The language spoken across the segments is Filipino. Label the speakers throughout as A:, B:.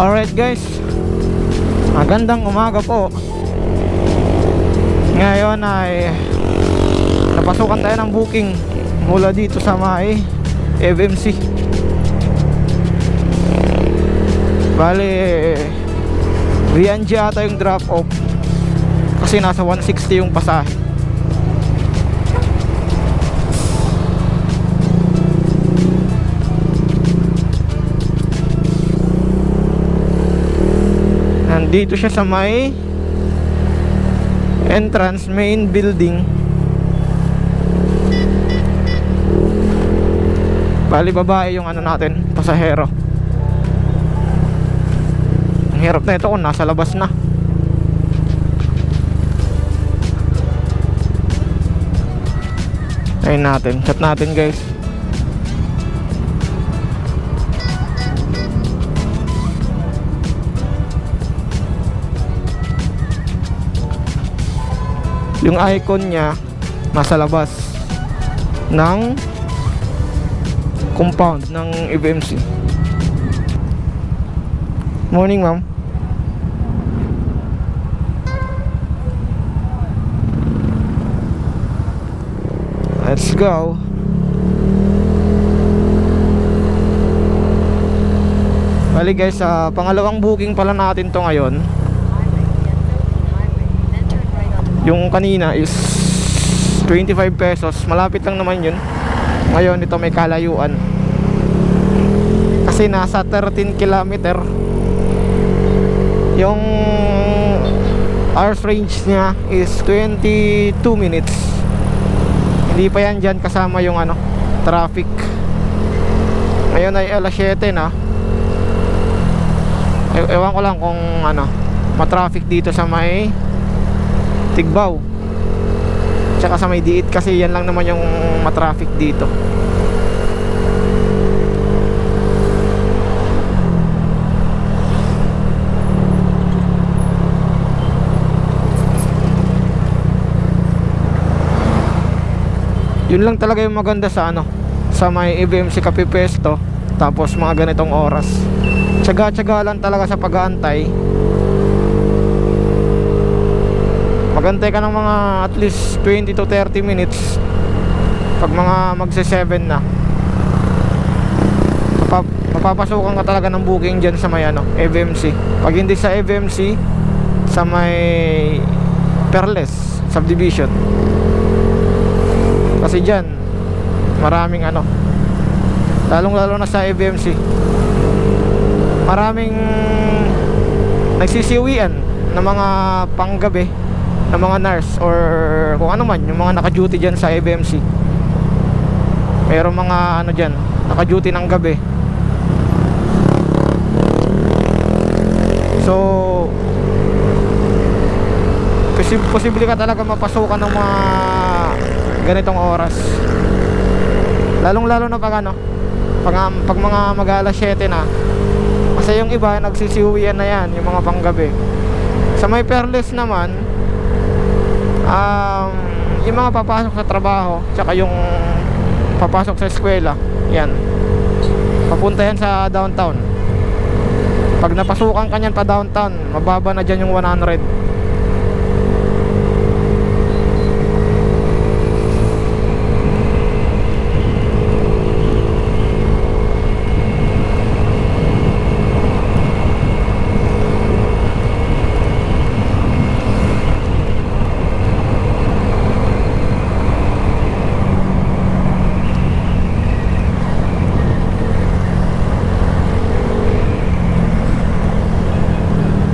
A: Alright guys, magandang umaga po. Ngayon ay napasukan tayo ng booking mula dito sa may FMC. Bale VNG ata yung drop off kasi nasa 160 yung pasahe. Nandito siya sa may entrance main building. Bali babae yung ano natin, pasahero. Ang hirap na ito kung nasa labas na. Ayun natin, chat natin guys. Yung icon niya nasa labas ng compound ng FMC. Morning ma'am. Let's go. Bali guys, pangalawang booking pala natin to ngayon. Yung kanina is 25 pesos. Malapit lang naman yun. Ngayon ito may kalayuan kasi nasa 13 kilometer. Yung hours range niya is 22 minutes. Hindi pa yan dyan kasama yung ano, traffic. Ngayon ay alas 7 na. Ewan ko lang kung ano, matraffic dito sa may Tigbaw tsaka sa may Diit kasi yan lang naman yung matraffic dito. Yun lang talaga yung maganda sa ano, sa may FMC Cafe Pesto. Tapos mga ganitong oras, tsaga-tsaga lang talaga sa pag-aantay. Magantay ka ng mga at least 20 to 30 minutes. Pag mga magse-7 na, mapapasukan ka talaga ng booking dyan sa may ano, FMC. Pag hindi sa FMC, sa may Perles Subdivision. Kasi dyan maraming ano, lalong-lalo na sa FMC, maraming nagsisiuwian ng mga panggabi ng mga nurse or kung ano man, yung mga naka-duty dyan sa FMC. Mayroong mga ano dyan, naka-duty ng gabi. So posible ka talaga mapasukan ng mga ganitong oras. Lalong-lalo na pag ano, pag mga mag-alas 7 na. Kasi yung iba nagsisiuwian na yan, yung mga panggabi. Sa may Perles naman, yung mga papasok sa trabaho tsaka yung papasok sa eskwela, yan, papunta yan sa downtown. Pag napasukan ka nyan pa downtown, mababa na dyan yung 100.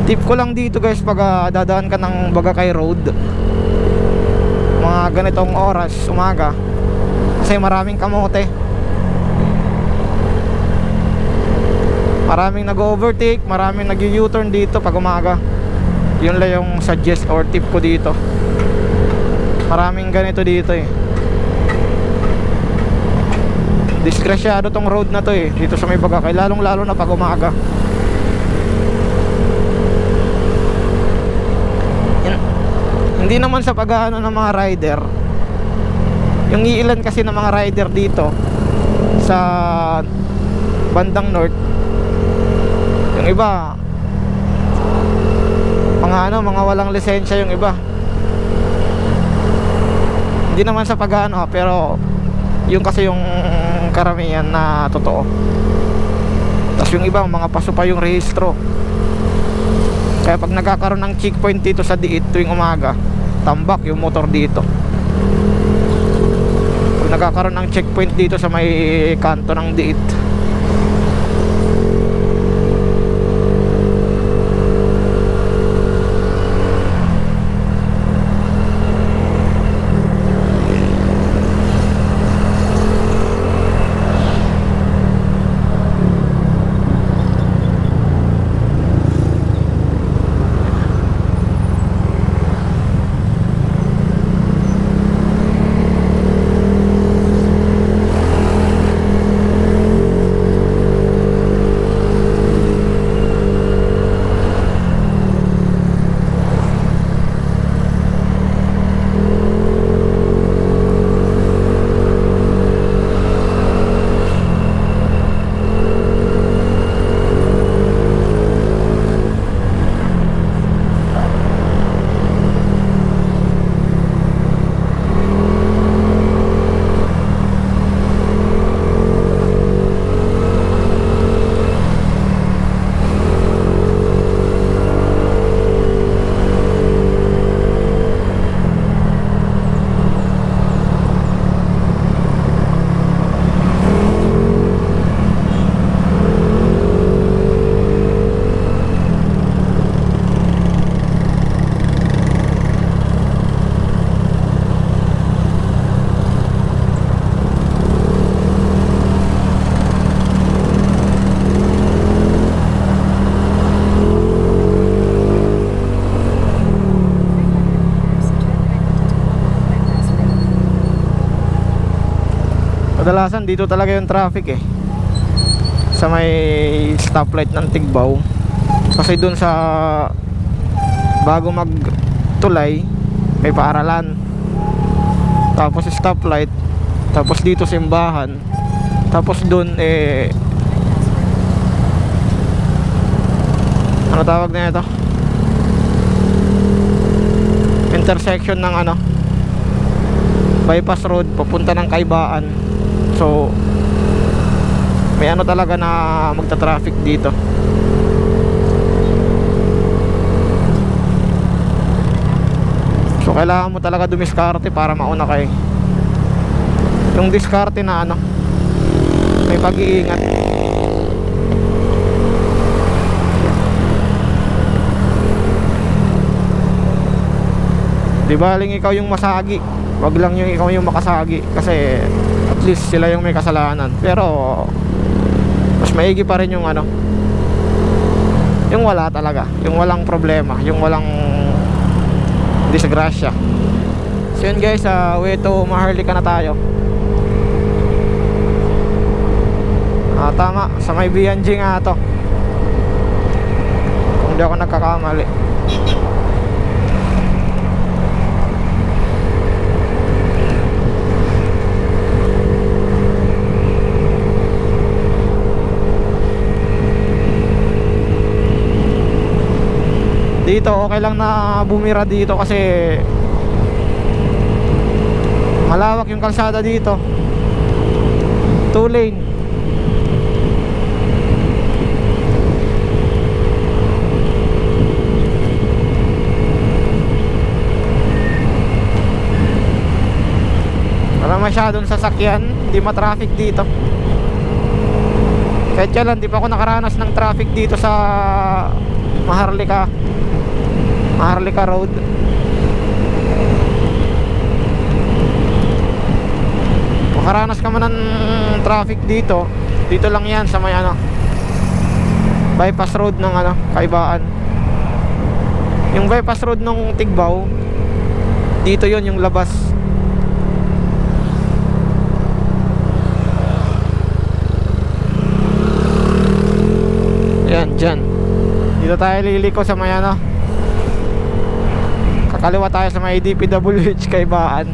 A: Tip ko lang dito guys, pag dadaan ka ng Bagakay Road, mga ganitong oras, umaga, kasi maraming kamote, maraming nag-overtake, maraming nag-U-turn dito pag umaga. Yun lang yung suggest or tip ko dito. Maraming ganito dito eh. Disgrasyado tong road na to eh, dito sa may Bagakay, lalong-lalo na pag umaga. Hindi naman sa pag-aano ng mga rider. Yung iilan kasi ng mga rider dito sa bandang north, yung Yung iba mga walang lisensya yung iba. Hindi naman sa pag-ano pero yung kasi yung karamihan na totoo. Tapos yung iba mga paso pa yung rehistro. Kaya pag nagkakaroon ng checkpoint dito sa Diit tuwing umaga, tambak yung motor dito. Pag nagkakaroon ng checkpoint dito sa may kanto ng Diit, kadalasan dito talaga yung traffic sa may stoplight ng Tigbaw. Kasi dun sa bago magtulay may paaralan, tapos stoplight, tapos dito simbahan, tapos dun ano tawag na ito, intersection ng bypass road papunta ng Kaibaan. So may talaga na magta-traffic dito. So kailangan mo talaga dumiskarte para mauna kayo. Yung diskarte na may pag-iingat. Di baling ikaw yung masagi, wag lang yung ikaw yung makasagi, kasi at least sila yung may kasalanan. Pero mas maigi pa rin yung yung wala talaga, yung walang problema, yung walang disgrasya. So yun guys, way to Maharlika na tayo. Tama, sa may BNG nga to, kung di ako nagkakamali. Dito okay lang na bumira dito kasi malawak yung kalsada dito, 2 lane. Wala masyadong sasakyan, hindi ma-traffic dito. Kahit kailan di pa ako nakaranas ng traffic dito sa Maharlika Road. Makaranas ka man ng traffic dito, dito lang yan sa may bypass road ng Kaibaan. Yung bypass road ng Tigbaw, dito yon yung labas. Yan, dyan. Dito tayo liliko sa may kakaliwa tayo sa may DPWH Kaibaan,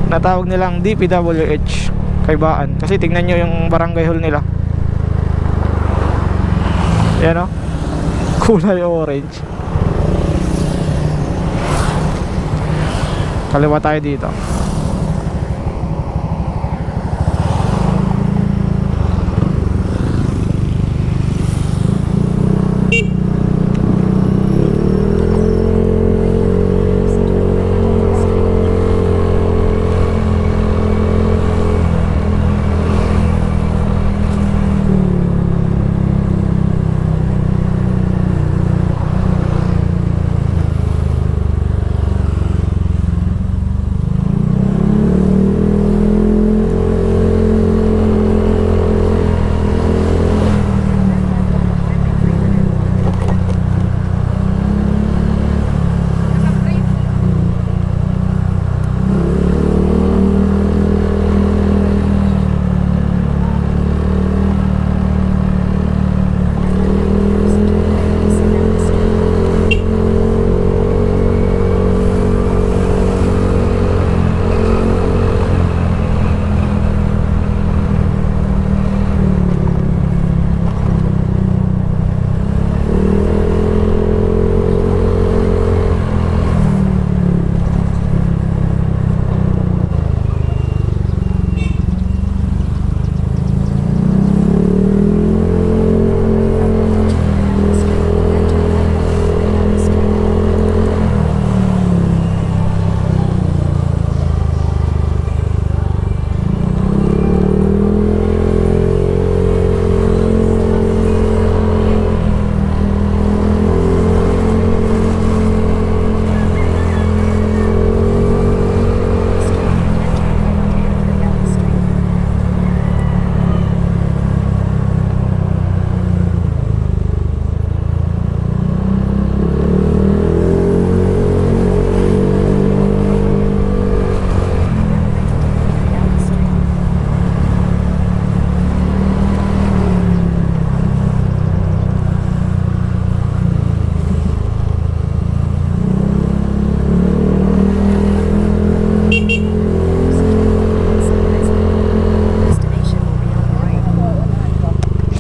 A: natawag nilang DPWH Kaibaan kasi tingnan nyo yung barangay hall nila. Yan o, kulay orange. Kaliwa tayo dito.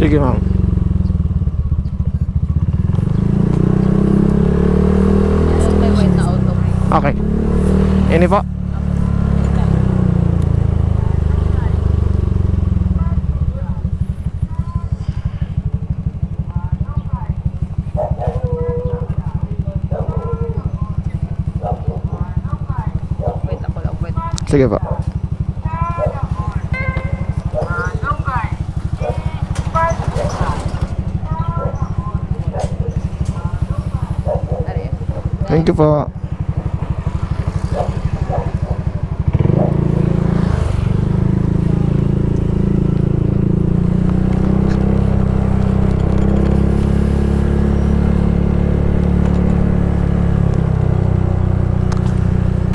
A: Sige ma'am.
B: May white na auto.
A: Okay. Ini po.
B: Wait ako lang, wait.
A: Sige po.
B: Ari.
A: Thank you po.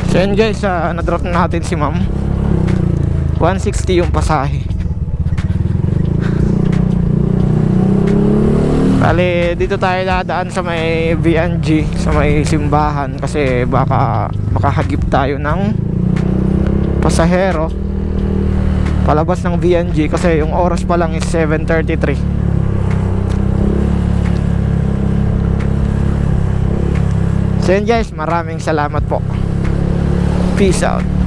A: So yun guys, na-drop na natin si ma'am. 160 yung pasahe. Bali, dito tayo dadaan sa may VNG, sa may simbahan, kasi baka makahagip tayo ng pasahero palabas ng VNG, kasi yung oras pa lang is 7:33. So yun guys, maraming salamat po. Peace out.